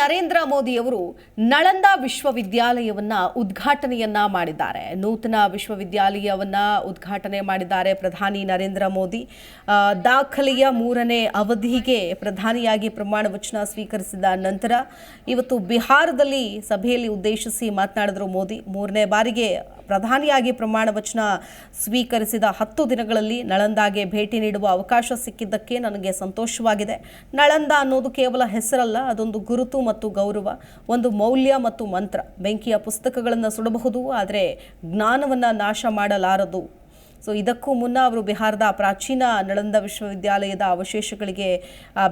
ನರೇಂದ್ರ ಮೋದಿ ಅವರು ನಳಂದ ವಿಶ್ವವಿದ್ಯಾಲಯವನ್ನ ಉದ್ಘಾಟನೆಯನ್ನ ಮಾಡಿದ್ದಾರೆ. ನೂತನ ವಿಶ್ವವಿದ್ಯಾಲಯವನ್ನ ಉದ್ಘಾಟನೆ ಮಾಡಿದ್ದಾರೆ ಪ್ರಧಾನಿ ನರೇಂದ್ರ ಮೋದಿ. ದಾಖಲೆಯ 3ನೇ ಅವಧಿಗೆ ಪ್ರಧಾನಿಯಾಗಿ ಪ್ರಮಾಣ ವಚನ ಸ್ವೀಕರಿಸಿದ ನಂತರ ಇವತ್ತು ಬಿಹಾರದಲ್ಲಿ ಸಭೆಯಲ್ಲಿ ಉದ್ದೇಶಿಸಿ ಮಾತನಾಡಿದರು ಮೋದಿ. 3ನೇ ಬಾರಿಗೆ ಪ್ರಧಾನಿಯಾಗಿ ಪ್ರಮಾಣ ವಚನ ಸ್ವೀಕರಿಸಿದ 10 ದಿನಗಳಲ್ಲಿ ನಳಂದಾಗೆ ಭೇಟಿ ನೀಡುವ ಅವಕಾಶ ಸಿಕ್ಕಿದ್ದಕ್ಕೆ ನನಗೆ ಸಂತೋಷವಾಗಿದೆ. ನಳಂದ ಅನ್ನೋದು ಕೇವಲ ಹೆಸರಲ್ಲ, ಅದೊಂದು ಗುರುತು ಮತ್ತು ಗೌರವ, ಒಂದು ಮೌಲ್ಯ ಮತ್ತು ಮಂತ್ರ. ಬೆಂಕಿಯ ಪುಸ್ತಕಗಳನ್ನು ಸುಡಬಹುದು, ಆದರೆ ಜ್ಞಾನವನ್ನು ನಾಶ ಮಾಡಲಾರದು. ಇದಕ್ಕೂ ಮುನ್ನ ಅವರು ಬಿಹಾರದ ಪ್ರಾಚೀನ ನಳಂದ ವಿಶ್ವವಿದ್ಯಾಲಯದ ಅವಶೇಷಗಳಿಗೆ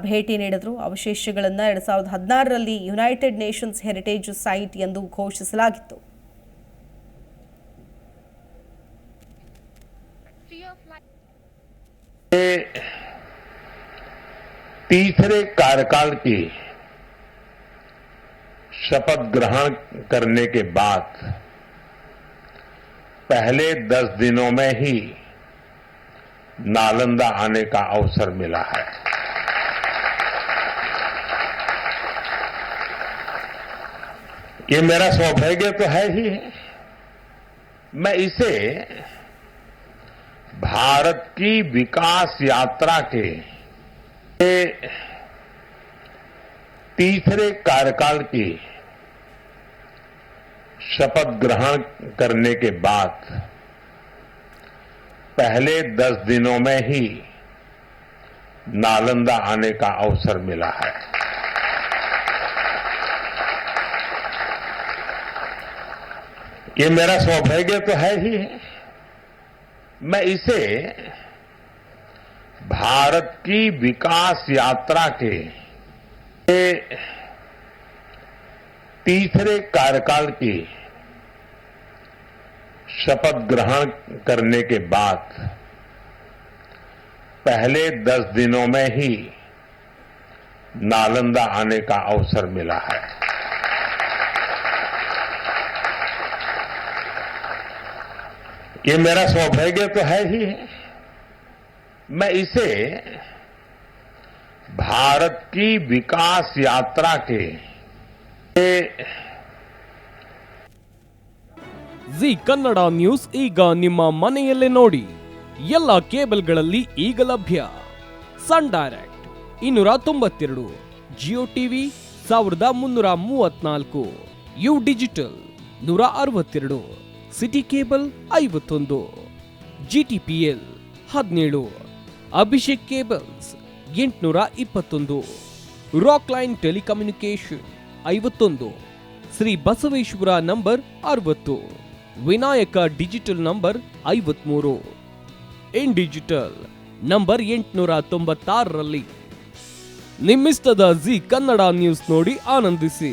ಭೇಟಿ ನೀಡಿದರು. ಅವಶೇಷಗಳನ್ನು 2016ರಲ್ಲಿ ಯುನೈಟೆಡ್ ನೇಷನ್ಸ್ ಹೆರಿಟೇಜ್ ಸೈಟ್ ಎಂದು ಘೋಷಿಸಲಾಗಿತ್ತು. तीसरे कार्यकाल की शपथ ग्रहण करने के बाद पहले 10 दिनों में ही नालंदा आने का अवसर मिला है। ये मेरा सौभाग्य तो है ही है। मैं इसे भारत की विकास यात्रा के तीसरे कार्यकाल की शपथ ग्रहण करने के बाद पहले 10 दिनों में ही नालंदा आने का अवसर मिला है। ये मेरा सौभाग्य तो है ही है। मैं इसे भारत की विकास यात्रा के तीसरे कार्यकाल की शपथ ग्रहण करने के बाद पहले 10 दिनों में ही नालंदा आने का अवसर मिला है। ये मेरा सौभाग्य तो है ही है। मैं इसे भारत की विकास यात्रा के ಜಿ ಕನ್ನಡ ನ್ಯೂಸ್ ಈಗ ನಿಮ್ಮ ಮನೆಯಲ್ಲೇ ನೋಡಿ. ಎಲ್ಲ ಕೇಬಲ್ಗಳಲ್ಲಿ ಈಗ ಲಭ್ಯ. Sun Direct 292, Jio TV 1334, U digital 162, City cable 51, GTPL 17, Abhishek cables 821, rock line telecommunication 51, Shri Basaveshwara number 60, Vinayaka digital number 53, in digital number 896ರಲ್ಲಿ. ನಿಮ್ಮಿಸ್ತದ ಜಿ ಕನ್ನಡ ನ್ಯೂಸ್ ನೋಡಿ ಆನಂದಿಸಿ.